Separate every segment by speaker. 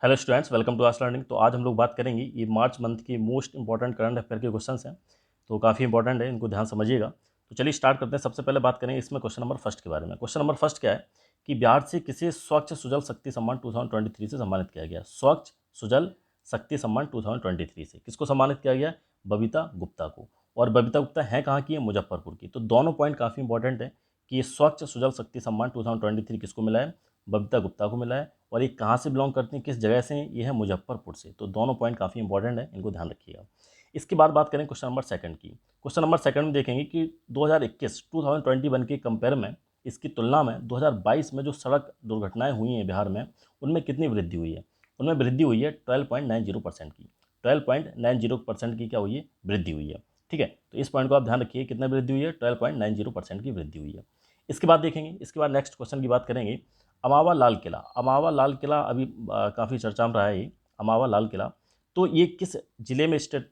Speaker 1: Hello students, welcome to ask learning. तो आज हम लोग बात करेंगे, ये मार्च मंथ की मोस्ट इंपॉर्टेंट करंट अफेयर के क्वेश्चंस हैं। तो काफ़ी इंपॉर्टेंट है, इनको ध्यान समझिएगा। तो चलिए स्टार्ट करते हैं। सबसे पहले बात करेंगे इसमें क्वेश्चन नंबर फर्स्ट के बारे में। क्वेश्चन नंबर फर्स्ट क्या है कि बिहार से किसे स्वच्छ सुजल शक्ति सम्मान 2023 से सम्मानित किया गया। स्वच्छ सुजल शक्ति सम्मान 2023 से किसको सम्मानित किया गया? बबीता गुप्ता को। और बबीता गुप्ता है कहाँ की है? मुजफ्फरपुर की। तो दोनों पॉइंट काफ़ी इंपॉर्टेंट है कि ये स्वच्छ सुजल शक्ति सम्मान 2023 किसको मिला है? बबीता गुप्ता को मिला है। और ये कहाँ से बिलोंग करती हैं, किस जगह से हैं? ये है मुजफ्फरपुर से। तो दोनों पॉइंट काफ़ी इंपॉर्टेंट है, इनको ध्यान रखिएगा। इसके बाद बात करें क्वेश्चन नंबर सेकंड की। क्वेश्चन नंबर सेकंड में देखेंगे कि 2021 के कंपेयर में, इसकी तुलना में 2022 में जो सड़क दुर्घटनाएं हुई हैं बिहार में, उनमें कितनी वृद्धि हुई है? उनमें वृद्धि हुई है 12.90% की। 12.90% की क्या हुई है? वृद्धि हुई है। ठीक है, तो इस पॉइंट को आप ध्यान रखिए, कितना वृद्धि हुई है? 12.90% की वृद्धि हुई है। इसके बाद देखेंगे, इसके बाद नेक्स्ट क्वेश्चन की बात करेंगे। अमावा लाल किला। अमावा लाल किला अभी काफ़ी चर्चा में रहा है ये अमावा लाल किला। तो ये किस जिले में स्थित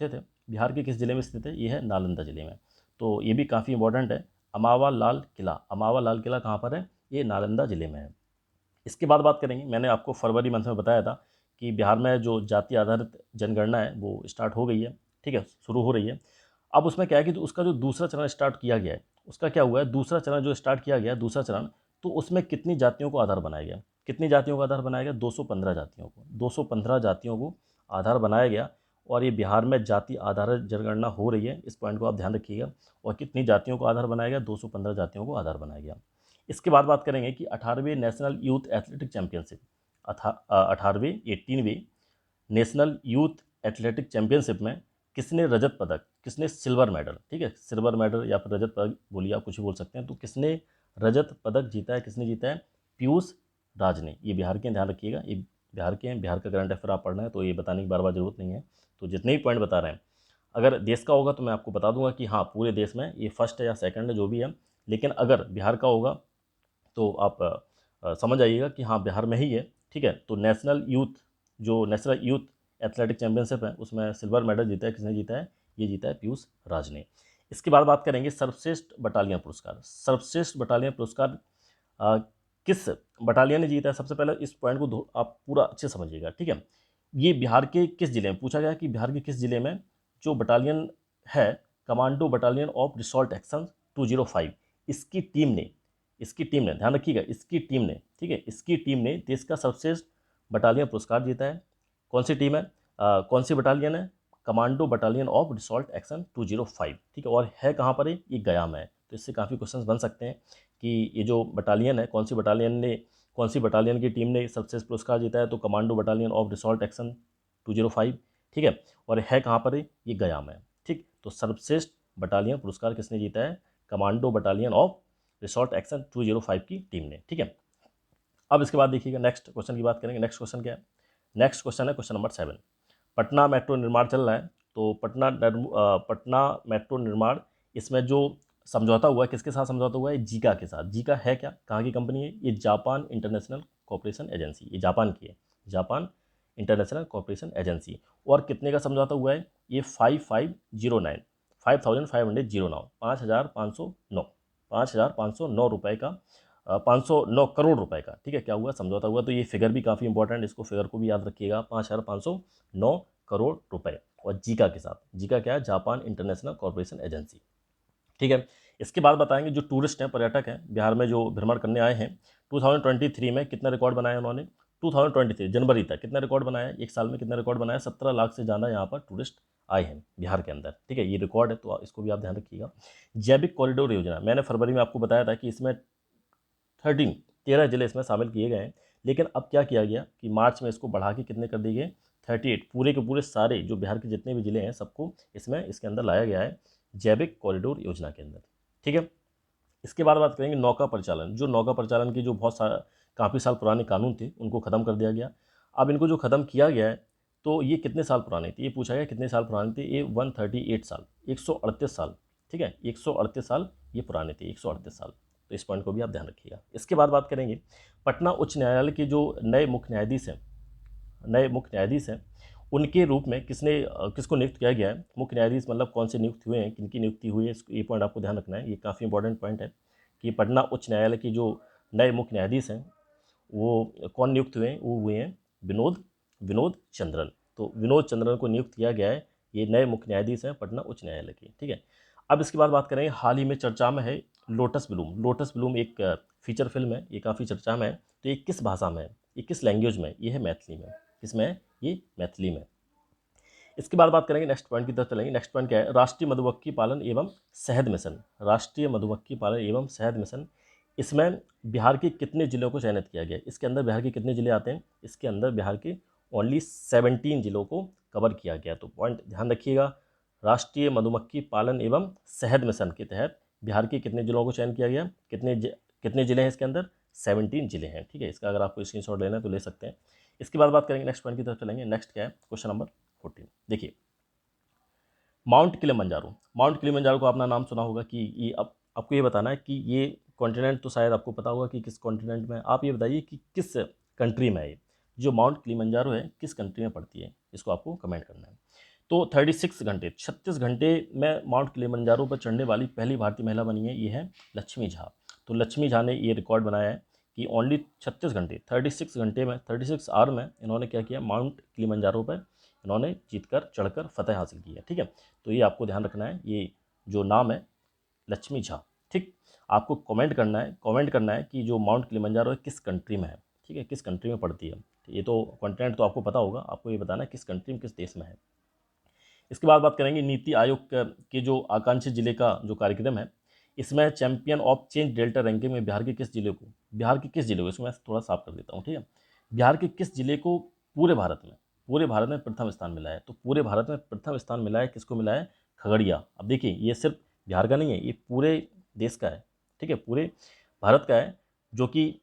Speaker 1: है? बिहार के किस जिले में स्थित है? ये है नालंदा जिले में। तो ये भी काफ़ी इंपॉर्टेंट है। अमावा लाल किला, अमावा लाल किला कहाँ पर है? ये नालंदा जिले में है। इसके बाद बात करेंगे, मैंने आपको फरवरी मंथ में बताया था कि बिहार में जो जाति आधारित जनगणना है वो स्टार्ट हो गई है। ठीक है, शुरू हो रही है। अब उसमें क्या है कि उसका जो दूसरा चरण स्टार्ट किया गया है, उसका क्या हुआ है? दूसरा चरण जो स्टार्ट किया गया है, दूसरा चरण, तो उसमें कितनी जातियों को आधार बनाया गया? कितनी जातियों को आधार बनाया गया? 215 जातियों को। 215 जातियों को आधार बनाया गया। और ये बिहार में जाति आधारित जनगणना हो रही है, इस पॉइंट को आप ध्यान रखिएगा। और कितनी जातियों को आधार बनाया गया? 215 जातियों को आधार बनाया गया। इसके बाद बात करेंगे कि 18वीं नेशनल यूथ एथलेटिक चैंपियनशिप, 18वीं नेशनल यूथ एथलेटिक चैंपियनशिप में किसने रजत पदक, किसने सिल्वर मेडल, ठीक है, सिल्वर मेडल या फिर रजत पदक बोलिए, आप कुछ भी बोल सकते हैं, तो किसने रजत पदक जीता है? किसने जीता है? पीयूष राज ने। ये बिहार के हैं, ध्यान रखिएगा, ये बिहार के हैं। बिहार का करंट अफेयर आप पढ़ना है तो ये बताने की बार बार जरूरत नहीं है। तो जितने भी पॉइंट बता रहे हैं, अगर देश का होगा तो मैं आपको बता दूंगा कि हाँ पूरे देश में ये फर्स्ट है या सेकंड है, जो भी है। लेकिन अगर बिहार का होगा तो आप समझ आइएगा कि हाँ बिहार में ही है। ठीक है, तो नेशनल यूथ एथलेटिक चैंपियनशिप है, उसमें सिल्वर मेडल जीता है। किसने जीता है? ये जीता है पीयूष राज ने। इसके बाद बात करेंगे सर्वश्रेष्ठ बटालियन पुरस्कार। सर्वश्रेष्ठ बटालियन पुरस्कार अ, किस बटालियन ने जीता है? सबसे पहले इस पॉइंट को आप पूरा अच्छे से समझिएगा। ठीक है, ये बिहार के किस जिले में पूछा गया कि बिहार के किस जिले में जो बटालियन है, commando battalion of resort action 205, इसकी टीम ने ध्यान रखिएगा, इसकी टीम ने, ठीक है, इसकी टीम ने देश का सर्वश्रेष्ठ बटालियन पुरस्कार जीता है। कौन सी टीम है? कौन सी बटालियन है? Commando battalion of resort action 205। ठीक है, और है कहाँ पर? ये गया में है। तो इससे काफ़ी क्वेश्चंस बन सकते हैं कि ये जो बटालियन है, कौन सी बटालियन की टीम ने सर्वश्रेष्ठ पुरस्कार जीता है? तो commando battalion of resort action 205। ठीक है, और है कहाँ पर? ये गया में है। ठीक, तो सर्वश्रेष्ठ बटालियन पुरस्कार किसने जीता है? Commando battalion of resort action 205 की टीम ने। ठीक है, अब इसके बाद देखिएगा, नेक्स्ट क्वेश्चन की बात करेंगे। नेक्स्ट क्वेश्चन क्या है? नेक्स्ट क्वेश्चन है क्वेश्चन नंबर 7। पटना मेट्रो निर्माण चल रहा है। तो पटना मेट्रो निर्माण, इसमें जो समझौता हुआ है, किसके साथ समझौता हुआ है? जीका के साथ। जीका है क्या, कहाँ की कंपनी है? ये जापान इंटरनेशनल कॉपरेशन एजेंसी, ये जापान की है, जापान इंटरनेशनल कॉपरेशन एजेंसी। और कितने का समझौता हुआ है? ये 5509, 5509, 5509, 5509 रुपये का, 509 करोड़ रुपए का, ठीक है, क्या हुआ? समझौता हुआ। तो ये फिगर भी काफ़ी इंपॉर्टेंट, इसको फिगर को भी याद रखिएगा, 5509 करोड़ रुपए। और जीका के साथ, जीका क्या है? Japan international corporation agency. ठीक है, इसके बाद बताएंगे जो टूरिस्ट हैं, पर्यटक हैं, बिहार में जो भ्रमण करने आए हैं, 2023 में कितना रिकॉर्ड बनाया उन्होंने? 2023 जनवरी तक कितना रिकॉर्ड बनाया? एक साल में कितना रिकॉर्ड बनाया? 17 लाख से ज़्यादा यहाँ पर टूरिस्ट आए हैं बिहार के अंदर। ठीक है, ये रिकॉर्ड है, तो इसको भी आप ध्यान रखिएगा। जैविक कॉरिडोर योजना, मैंने फरवरी में आपको बताया था कि इसमें 13 जिले इसमें शामिल किए गए हैं। लेकिन अब क्या किया गया कि मार्च में इसको बढ़ा के कितने कर दिए गए? 38, पूरे के पूरे सारे जो बिहार के जितने भी जिले हैं सबको इसके अंदर लाया गया है, जैविक कॉरिडोर योजना के अंदर। ठीक है, इसके बाद बात करेंगे नौका परिचालन। जो नौका परिचालन के जो काफ़ी साल पुराने कानून थे, उनको ख़त्म कर दिया गया। अब इनको जो ख़त्म किया गया है, तो ये कितने साल पुराने थे? ये पूछा गया कितने साल पुराने थे? ये 138 साल, 138 साल, ठीक है, 138 साल ये पुराने थे, 138 साल। तो इस पॉइंट को भी आप ध्यान रखिएगा। इसके बाद बात करेंगे पटना उच्च न्यायालय के जो नए मुख्य न्यायाधीश हैं, उनके रूप में किसको नियुक्त किया गया है? मुख्य न्यायाधीश मतलब कौन से नियुक्त हुए हैं, किनकी नियुक्ति हुई है, ये पॉइंट आपको ध्यान रखना है। ये काफ़ी इंपॉर्टेंट पॉइंट है कि पटना उच्च न्यायालय के जो नए मुख्य न्यायाधीश हैं, वो कौन नियुक्त हुए हैं? वो हुए हैं विनोद चंद्रन। तो विनोद चंद्रन को नियुक्त किया गया है, ये नए मुख्य न्यायाधीश हैं पटना उच्च न्यायालय के। ठीक है, अब इसके बाद बात करेंगे, हाल ही में चर्चा में है लोटस ब्लूम। लोटस ब्लूम एक फीचर फिल्म है, ये काफ़ी चर्चा में है। तो ये किस भाषा में है, ये किस लैंग्वेज में? ये है मैथिली में। किसमें है? ये मैथिली में। इसके बाद बात करेंगे, नेक्स्ट पॉइंट की तरफ चलेंगे। नेक्स्ट पॉइंट क्या है? राष्ट्रीय मधुमक्खी पालन एवं शहद मिशन। राष्ट्रीय मधुमक्खी पालन एवं शहद मिशन, इसमें बिहार के कितने जिलों को चयनित किया गया है? इसके अंदर बिहार के कितने जिले आते हैं? इसके अंदर बिहार के ओनली 17 जिलों को कवर किया गया। तो पॉइंट ध्यान रखिएगा, राष्ट्रीय मधुमक्खी पालन एवं शहद मिशन के तहत बिहार के कितने जिलों को चयन किया गया? कितने जिले हैं इसके अंदर? 17 जिले हैं। ठीक है, इसका अगर आपको स्क्रीनशॉट लेना है तो ले सकते हैं। इसके बाद बात करेंगे, नेक्स्ट पॉइंट की तरफ चलेंगे। नेक्स्ट क्या है? Question number 14। देखिए, माउंट किलिमंजारो। माउंट किलिमंजारो को आपने नाम सुना होगा कि ये, अब आपको ये बताना है कि ये कॉन्टिनेंट तो शायद आपको पता होगा कि किस कॉन्टिनेंट में है। आप ये बताइए कि किस कंट्री में है ये, जो माउंट किलिमंजारो है किस कंट्री में पड़ती है? इसको आपको कमेंट करना है। तो 36 घंटे 36 घंटे में माउंट किलिमंजारो पर चढ़ने वाली पहली भारतीय महिला बनी है, ये है लक्ष्मी झा। तो लक्ष्मी झा ने ये रिकॉर्ड बनाया है कि ओनली 36 घंटे 36 घंटे में 36 आवर में इन्होंने क्या किया? माउंट किलिमंजारो पर इन्होंने जीतकर चढ़कर फतेह हासिल की है। ठीक है, तो ये आपको ध्यान रखना है, ये जो नाम है लक्ष्मी झा। ठीक, आपको कमेंट करना है कि जो माउंट किलिमंजारो है किस कंट्री में है। ठीक है, किस कंट्री में पड़ती है? ये तो कॉन्टिनेंट तो आपको पता होगा, आपको ये बताना है किस कंट्री में, किस देश में है। इसके बाद बात करेंगे नीति आयोग के जो आकांक्षी जिले का जो कार्यक्रम है, इसमें champion of change delta ranking में बिहार के किस जिले को, इसको मैं थोड़ा साफ कर देता हूँ। ठीक है, बिहार के किस जिले को पूरे भारत में प्रथम स्थान मिला है? तो पूरे भारत में प्रथम स्थान मिला है, किसको मिला है? खगड़िया। अब देखिए, ये सिर्फ बिहार का नहीं है, ये पूरे देश का है। ठीक है, पूरे भारत का है, जो कि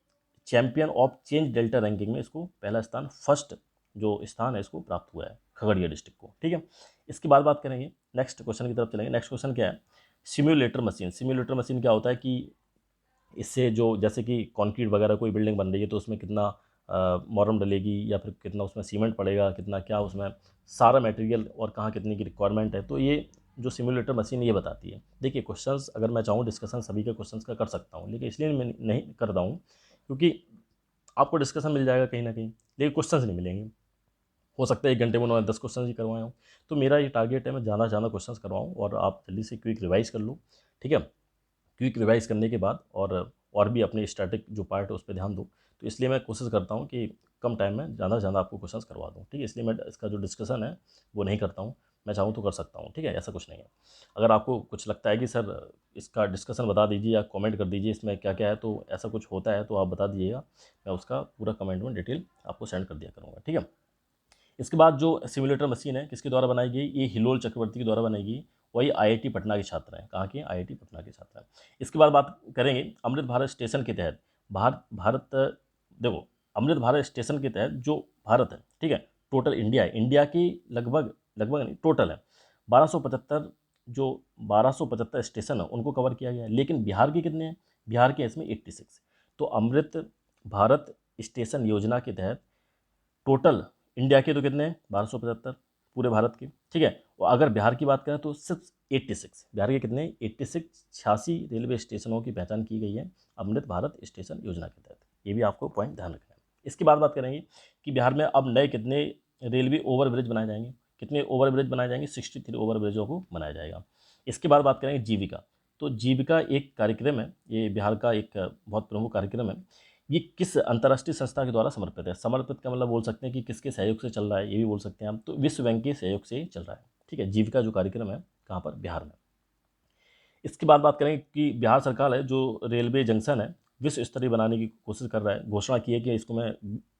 Speaker 1: champion of change delta ranking में इसको पहला स्थान, फर्स्ट जो स्थान है इसको प्राप्त हुआ है खगड़िया डिस्ट्रिक्ट को। ठीक है, इसके बाद बात करेंगे, नेक्स्ट क्वेश्चन की तरफ चलेंगे। नेक्स्ट क्वेश्चन क्या है? Simulator machine. सिम्युलेटर मशीन क्या होता है कि इससे जो, जैसे कि कंक्रीट वगैरह कोई बिल्डिंग बन रही है तो उसमें कितना मॉर्म डलेगी, या फिर कितना उसमें सीमेंट पड़ेगा, कितना क्या उसमें सारा मटेरियल और कहाँ कितने की रिक्वायरमेंट है, तो ये जो सिम्युलेटर मशीन ये बताती है। देखिए, क्वेश्चंस अगर मैं चाहूँ डिस्कशन सभी के क्वेश्चंस का कर सकता हूँ, लेकिन इसलिए मैं नहीं करता हूँ क्योंकि आपको डिस्कशन मिल जाएगा कहीं ना कहीं, लेकिन क्वेश्चंस नहीं मिलेंगे। हो सकता है 1 घंटे में उन्होंने 10 क्वेश्चन ही करवाए हों। तो मेरा ये टारगेट है, मैं ज़्यादा क्वेश्चंस करवाऊँ और आप जल्दी से क्विक रिवाइज कर लो। ठीक है, क्विक रिवाइज करने के बाद और भी अपने स्टैटिक जो पार्ट है उस पर ध्यान दो। तो इसलिए मैं कोशिश करता हूँ कि कम टाइम में ज़्यादा से ज़्यादा आपको क्वेश्चंस करवा दूँ। ठीक है, इसलिए मैं इसका जो डिस्कशन है वो नहीं करता हूँ, मैं चाहूँ तो कर सकता हूँ। ठीक है, ऐसा कुछ नहीं है। अगर आपको कुछ लगता है कि सर इसका डिस्कशन बता दीजिए या कमेंट कर दीजिए इसमें क्या क्या है, तो ऐसा कुछ होता है तो आप बता दीजिएगा, मैं उसका पूरा कमेंट में डिटेल आपको सेंड कर दिया करूँगा। ठीक है, इसके बाद जो सिम्युलेटर मशीन है किसके द्वारा बनाई गई? ये हिलोल चक्रवर्ती के द्वारा बनाई गई। वही आईआईटी पटना के छात्र हैं। कहाँ के? आईआईटी पटना के छात्र हैं। इसके बाद बात करेंगे अमृत भारत स्टेशन के तहत भारत देखो, अमृत भारत स्टेशन के तहत जो भारत है, ठीक है, टोटल इंडिया है, इंडिया की लगभग लगभग नहीं, टोटल है 1275, जो 1275 स्टेशन है उनको कवर किया गया है। लेकिन बिहार के कितने हैं? बिहार के इसमें 86। तो अमृत भारत स्टेशन योजना के तहत टोटल इंडिया के तो कितने हैं? 1275 पूरे भारत के। ठीक है, और अगर बिहार की बात करें तो सिर्फ 86, बिहार के कितने? 86 86 रेलवे स्टेशनों की पहचान की गई है अमृत भारत स्टेशन योजना के तहत। ये भी आपको पॉइंट ध्यान रखना है। इसके बाद बात करेंगे कि बिहार में अब नए कितने रेलवे ओवरब्रिज बनाए जाएंगे? कितने ओवरब्रिज बनाए जाएंगे? 63 ओवरब्रिजों को बनाया जाएगा। इसके बाद बात करेंगे जीविका। तो जीविका एक कार्यक्रम है, ये बिहार का एक बहुत प्रमुख कार्यक्रम है। ये किस अंतर्राष्ट्रीय संस्था के द्वारा समर्पित है? समर्पित का मतलब बोल सकते हैं कि किसके सहयोग से चल रहा है, ये भी बोल सकते हैं हम। तो विश्व बैंक के सहयोग से ही चल रहा है। ठीक है, जीविका जो कार्यक्रम है कहाँ पर? बिहार में। इसके बाद बात करेंगे कि बिहार सरकार है जो रेलवे जंक्शन है विश्व स्तरीय बनाने की कोशिश कर रहा है, घोषणा की है कि इसको मैं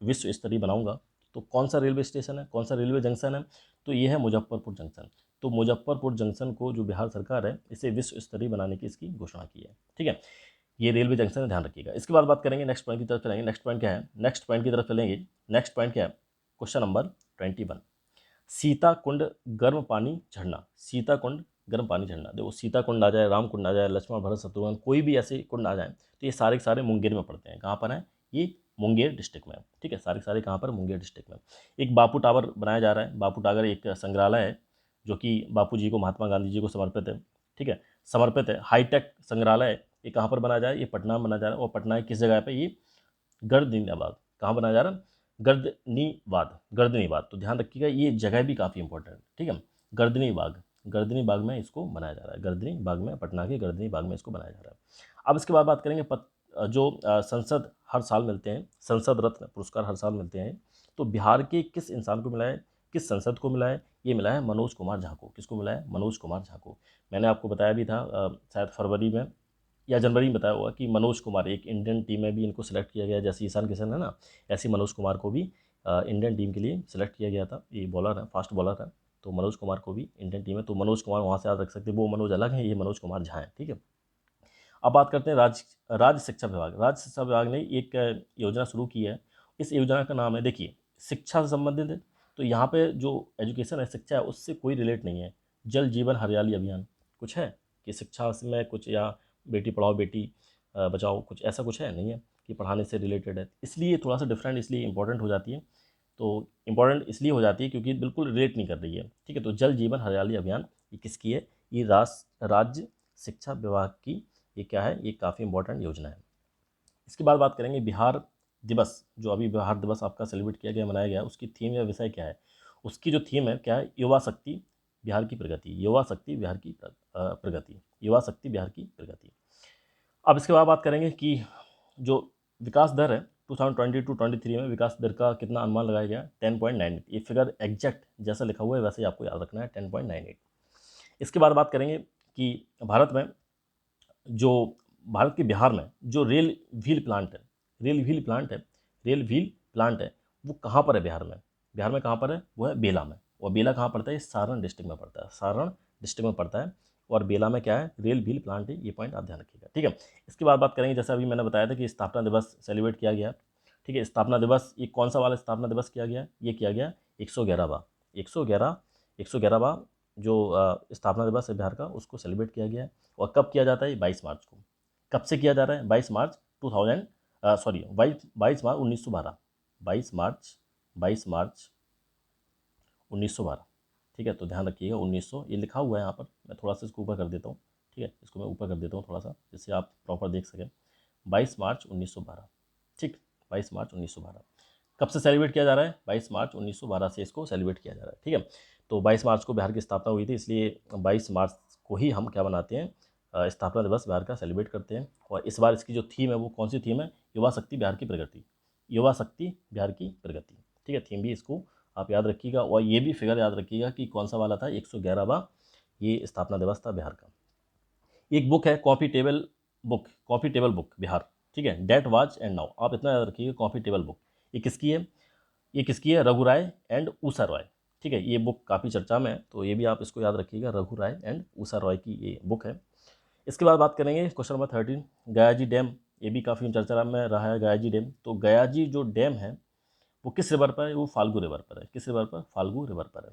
Speaker 1: विश्व स्तरीय बनाऊंगा। तो कौन सा रेलवे स्टेशन है, कौन सा रेलवे जंक्शन है? तो ये है मुजफ्फरपुर जंक्शन। तो मुजफ्फरपुर जंक्शन को जो बिहार सरकार है इसे विश्व स्तरीय बनाने की इसकी घोषणा की है। ठीक है, ये रेलवे जंक्शन है, ध्यान रखिएगा। इसके बाद बात करेंगे नेक्स्ट पॉइंट की तरफ चलेंगे। नेक्स्ट पॉइंट क्या है? नेक्स्ट पॉइंट की तरफ चलेंगे। नेक्स्ट पॉइंट क्या है? क्वेश्चन नंबर 21, सीता कुंड गर्म पानी झरना। सीता कुंड गर्म पानी झरना, देखो सीता कुंड आ जाए, राम कुंड आ जाए, लक्ष्मण भरत शत्रुघ्न, कोई भी ऐसे कुंड आ जाए तो ये सारे के सारे मुंगेर में पड़ते हैं। कहाँ पर है? ये मुंगेर डिस्ट्रिक्ट में। ठीक है, सारे के सारे कहाँ पर? मुंगेर डिस्ट्रिक्ट में। एक बापू टावर बनाया जा रहा है। बापू टावर एक संग्रहालय है जो कि बापू जी को, महात्मा गांधी जी को समर्पित है। ठीक है, समर्पित है। हाईटेक संग्रहालय ये कहाँ पर बनाया जा रहा है? ये पटना में बनाया जा रहा है। और पटना की किस जगह पे? ये गर्दनीबाग कहाँ बनाया जा रहा है? गर्दनीबाग। तो ध्यान रखिएगा, ये जगह भी काफ़ी इंपॉर्टेंट है, ठीक है। गर्दनीबाग में इसको बनाया जा रहा है, गर्दनीबाग में, पटना के गर्दनीबाग में इसको बनाया जा रहा है। अब इसके बाद बात करेंगे जो संसद हर साल मिलते हैं, संसद रत्न पुरस्कार हर साल मिलते हैं, तो बिहार के किस इंसान को मिला है, किस संसद को मिला है? ये मिला है मनोज कुमार झा को। किसको मिला है? मनोज कुमार झा को। मैंने आपको बताया भी था शायद फरवरी में या जनवरी में बताया होगा कि मनोज कुमार, एक इंडियन टीम में भी इनको सेलेक्ट किया गया, जैसे ईशान किशन है ना, ऐसे मनोज कुमार को भी इंडियन टीम के लिए सेलेक्ट किया गया था। ये बॉलर है, फास्ट बॉलर है, तो मनोज कुमार को भी इंडियन टीम है, तो मनोज कुमार वहाँ से याद रख सकते हैं, वो मनोज अलग है, ये मनोज कुमार झा है, ठीक है। अब बात करते हैं राज्य शिक्षा विभाग। राज्य शिक्षा विभाग ने एक योजना शुरू की है। इस योजना का नाम है, देखिए, शिक्षा से संबंधित है, तो यहाँ पे जो एजुकेशन है, शिक्षा है, उससे कोई रिलेट नहीं है। जल जीवन हरियाली अभियान कुछ है कि शिक्षा में कुछ, या बेटी पढ़ाओ बेटी बचाओ, कुछ ऐसा कुछ है नहीं है कि पढ़ाने से रिलेटेड है, इसलिए थोड़ा सा डिफरेंट, इसलिए इंपॉर्टेंट हो जाती है। तो इंपॉर्टेंट इसलिए हो जाती है क्योंकि बिल्कुल रिलेट नहीं कर रही है, ठीक है। तो जल जीवन हरियाली अभियान ये किसकी है? ये राज्य शिक्षा विभाग की ये क्या है? ये काफ़ी इंपॉर्टेंट योजना है। इसके बाद बात करेंगे बिहार दिवस, जो अभी बिहार दिवस आपका सेलिब्रेट किया गया, मनाया गया, उसकी थीम या विषय क्या है? उसकी जो थीम है क्या है? युवा शक्ति बिहार की प्रगति, युवा शक्ति बिहार की प्रगति, युवा शक्ति बिहार की प्रगति। अब इसके बाद बात करेंगे कि जो विकास दर है 2022-23 में विकास दर का कितना अनुमान लगाया गया? 10.98। ये फिगर एग्जैक्ट जैसा लिखा हुआ है वैसे ही आपको याद रखना है, 10.98। इसके बाद बात करेंगे कि भारत के बिहार में जो रेल व्हील प्लांट है, वो कहाँ पर है बिहार में? बिहार में कहाँ पर है? वो है बेला में। और बेला कहाँ पड़ता है? ये सारण डिस्ट्रिक्ट में पड़ता है, सारण डिस्ट्रिक्ट में पड़ता है। और बेला में क्या है? रेल व्हील प्लांट है, ये पॉइंट आप ध्यान रखिएगा, ठीक है। इसके बाद बात करेंगे, जैसे अभी मैंने बताया था कि स्थापना दिवस सेलिब्रेट किया गया, ठीक है। स्थापना दिवस ये कौन सा वाला स्थापना दिवस किया गया? ये किया गया 111वां जो स्थापना दिवस है बिहार का, उसको सेलिब्रेट किया गया है। और कब किया जाता है? 22 मार्च को। कब से किया जा रहा है? 22 मार्च 2000 सॉरी 22 मार्च 1912, 22 मार्च 1912, ठीक है। तो ध्यान रखिएगा 1900, ये लिखा हुआ है यहाँ पर, मैं थोड़ा सा इसको ऊपर कर देता हूँ, ठीक है, इसको मैं ऊपर कर देता हूँ थोड़ा सा, जिससे आप प्रॉपर देख सकें। 22 मार्च 1912, ठीक, 22 मार्च 1912। कब से सेलिब्रेट किया जा रहा है? 22 मार्च 1912 से इसको सेलिब्रेट किया जा रहा है, ठीक है। तो 22 मार्च को बिहार की स्थापना हुई थी, इसलिए 22 मार्च को ही हम क्या बनाते हैं? स्थापना दिवस बिहार का सेलिब्रेट करते हैं। और इस बार इसकी जो थीम है वो कौन सी थीम है? युवा शक्ति बिहार की प्रगति, युवा शक्ति बिहार की प्रगति, ठीक है। थीम भी इसको आप याद रखिएगा, और ये भी फिगर याद रखिएगा कि कौन सा वाला था, 111वां ये स्थापना दिवस था बिहार का। एक बुक है कॉफी टेबल बुक बिहार, ठीक है, डेट वाच एंड नाउ, आप इतना याद रखिएगा, कॉफी टेबल बुक। ये किसकी है? ये किसकी है? रघु राय एंड उषा रॉय, ठीक है। ये बुक काफ़ी चर्चा में है, तो ये भी आप इसको याद रखिएगा, रघु राय एंड उषा रॉय की ये बुक है। इसके बाद बात करेंगे क्वेश्चन नंबर 13, गयाजी डैम, ये भी काफ़ी चर्चा में रहा है, गयाजी डैम। तो गयाजी जो डैम है वो किस रिवर पर है? वो फाल्गु रिवर पर है। किस रिवर पर? फाल्गु रिवर पर है।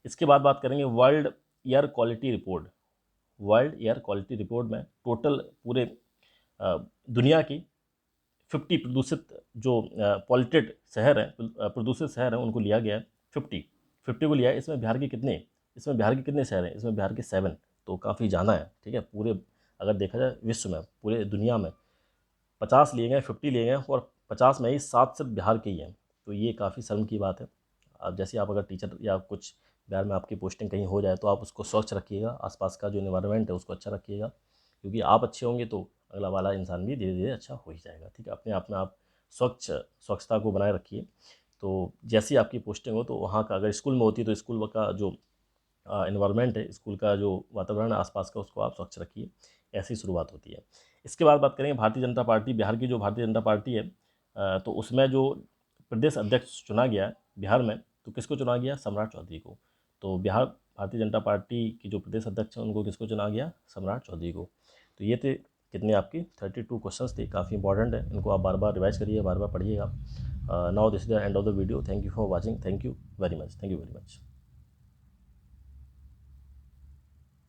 Speaker 1: इसके बाद बात करेंगे world air quality report. World air quality report में टोटल पूरे दुनिया की 50 प्रदूषित जो पॉल्यूटेड शहर है, प्रदूषित शहर है, उनको लिया गया है। 50 को लिया है। इसमें बिहार के कितने शहर हैं? इसमें बिहार के 7, तो काफ़ी ज़्यादा है, ठीक है। पूरे अगर देखा जाए विश्व में, पूरे दुनिया में 50 लिए गए, 50 लिए गए, और 50 में ही 7 सिर्फ बिहार के ही हैं, तो ये काफ़ी शर्म की बात है। अब जैसे आप अगर टीचर या कुछ बिहार में आपकी पोस्टिंग कहीं हो जाए, तो आप उसको स्वच्छ रखिएगा, आसपास का जो इन्वायरमेंट है उसको अच्छा रखिएगा, क्योंकि आप अच्छे होंगे तो अगला वाला इंसान भी धीरे धीरे अच्छा हो ही जाएगा, ठीक है। अपने आप में आप स्वच्छता को बनाए रखिए। तो जैसी आपकी पोस्टिंग हो, तो वहाँ का अगर स्कूल में होती है तो स्कूल का जो इन्वायरमेंट है, स्कूल का जो वातावरण है आसपास का, उसको आप स्वच्छ रखिए। ऐसी शुरुआत होती है। इसके बाद बात करेंगे भारतीय जनता पार्टी, बिहार की जो भारतीय जनता पार्टी है, तो उसमें जो प्रदेश अध्यक्ष चुना गया बिहार में, तो किसको चुना गया? सम्राट चौधरी को। तो बिहार भारतीय जनता पार्टी की जो प्रदेश अध्यक्ष हैं उनको किसको चुना गया? सम्राट चौधरी को। तो ये थे कितने आपकी 32 क्वेश्चंस थे, काफ़ी इंपॉर्टेंट है, इनको आप बार बार रिवाइज करिए, बार बार पढ़िएगा। Now this is the end of the video. Thank you for watching, thank you very much, thank you very much.